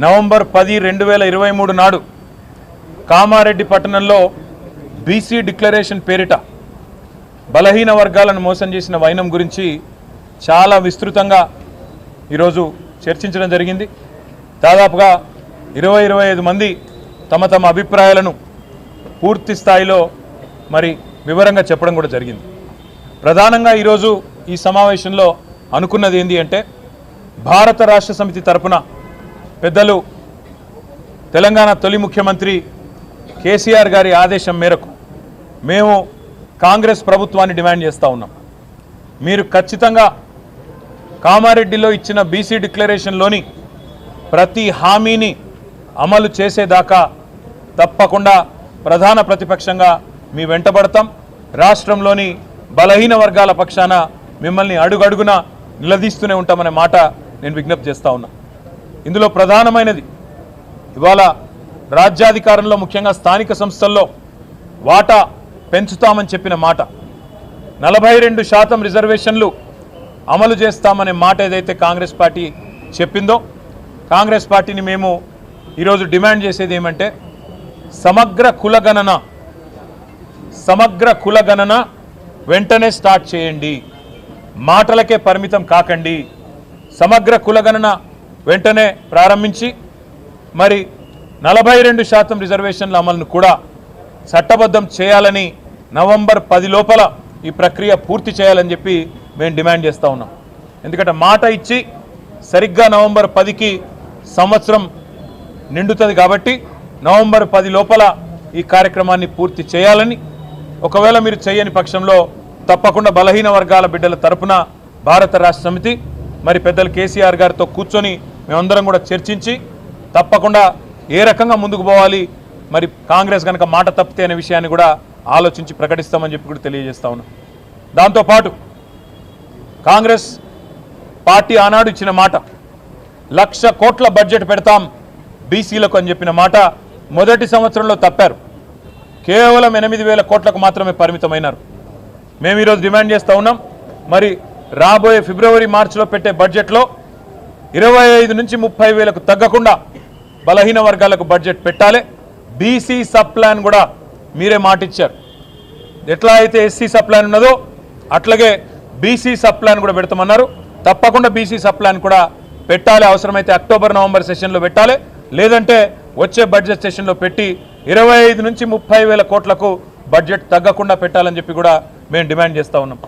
November 10, 2023 నాడు కామారెడ్డి పట్టణంలో BC declaration పేరిట బలహీన వర్గాలను మోసం చేసిన వైనం గురించి చాలా విస్తృతంగా ఈరోజు చర్చించడం జరిగింది. దాదాపుగా 20-25 మంది తమ తమ అభిప్రాయాలను పూర్తి స్థాయిలో మరి వివరంగా చెప్పడం కూడా జరిగింది. ప్రధానంగా ఈరోజు ఈ సమావేశంలో అనుకున్నది ఏంటి అంటే, భారత రాష్ట్ర సమితి తరపున పెద్దలు తెలంగాణ తొలి ముఖ్యమంత్రి కేసీఆర్ గారి ఆదేశం మేరకు మేము కాంగ్రెస్ ప్రభుత్వాన్ని డిమాండ్ చేస్తూ ఉన్నాం. మీరు ఖచ్చితంగా కామారెడ్డిలో ఇచ్చిన బీసీ డిక్లరేషన్లోని ప్రతి హామీని అమలు చేసేదాకా తప్పకుండా ప్రధాన ప్రతిపక్షంగా మీ వెంటబడతాం. రాష్ట్రంలోని బలహీన వర్గాల పక్షాన మిమ్మల్ని అడుగడుగున నిలదీస్తూనే ఉంటామనే మాట నేను విజ్ఞప్తి చేస్తూ ఉన్నా. ఇందులో ప్రధానమైనది ఇవాళ రాజ్యాధికారంలో ముఖ్యంగా స్థానిక సంస్థల్లో వాటా పెంచుతామని చెప్పిన మాట, 42% రిజర్వేషన్లు అమలు చేస్తామనే మాట ఏదైతే కాంగ్రెస్ పార్టీ చెప్పిందో, కాంగ్రెస్ పార్టీని మేము ఈరోజు డిమాండ్ చేసేది ఏమంటే, సమగ్ర కులగణన వెంటనే స్టార్ట్ చేయండి, మాటలకే పరిమితం కాకండి. సమగ్ర కులగణన వెంటనే ప్రారంభించి మరి 42% రిజర్వేషన్ల అమలును కూడా చట్టబద్ధం చేయాలని, నవంబర్ 10 లోపల ఈ ప్రక్రియ పూర్తి చేయాలని చెప్పి మేము డిమాండ్ చేస్తూ ఉన్నాం. ఎందుకంటే మాట ఇచ్చి సరిగ్గా నవంబర్ 10కి సంవత్సరం నిండుతుంది కాబట్టి నవంబర్ 10 లోపల ఈ కార్యక్రమాన్ని పూర్తి చేయాలని, ఒకవేళ మీరు చేయని పక్షంలో తప్పకుండా బలహీన వర్గాల బిడ్డల తరపున భారత రాష్ట్ర సమితి మరి పెద్దలు కేసీఆర్ గారితో కూర్చొని మేమందరం కూడా చర్చించి తప్పకుండా ఏ రకంగా ముందుకు పోవాలి, మరి కాంగ్రెస్ కనుక మాట తప్పితే అనే విషయాన్ని కూడా ఆలోచించి ప్రకటిస్తామని చెప్పి కూడా తెలియజేస్తా ఉన్నాం. దాంతోపాటు కాంగ్రెస్ పార్టీ ఆనాడు ఇచ్చిన మాట, 1,00,000 కోట్ల బడ్జెట్ పెడతాం బీసీలకు అని చెప్పిన మాట మొదటి సంవత్సరంలో తప్పారు. కేవలం 8,000 కోట్లకు మాత్రమే పరిమితమైనారు. మేము ఈరోజు డిమాండ్ చేస్తూ ఉన్నాం, మరి రాబోయే ఫిబ్రవరి మార్చిలో పెట్టే బడ్జెట్లో 25 నుంచి 30 వేలకు తగ్గకుండా బలహీన వర్గాలకు బడ్జెట్ పెట్టాలి. బీసీ సబ్ ప్లాన్ కూడా మీరే మాట ఇచ్చారు. ఎట్లా అయితే ఎస్సీ సబ్ ప్లాన్ ఉన్నదో అట్లాగే బీసీ సబ్ ప్లాన్ కూడా పెడతామన్నారు. తప్పకుండా బీసీ సబ్ ప్లాన్ కూడా పెట్టాలి. అవసరమైతే అక్టోబర్ నవంబర్ సెషన్లో పెట్టాలి, లేదంటే వచ్చే బడ్జెట్ సెషన్లో పెట్టి 25 నుంచి 30 వేల కోట్లకు బడ్జెట్ తగ్గకుండా పెట్టాలని చెప్పి కూడా మేము డిమాండ్ చేస్తూ ఉన్నాం.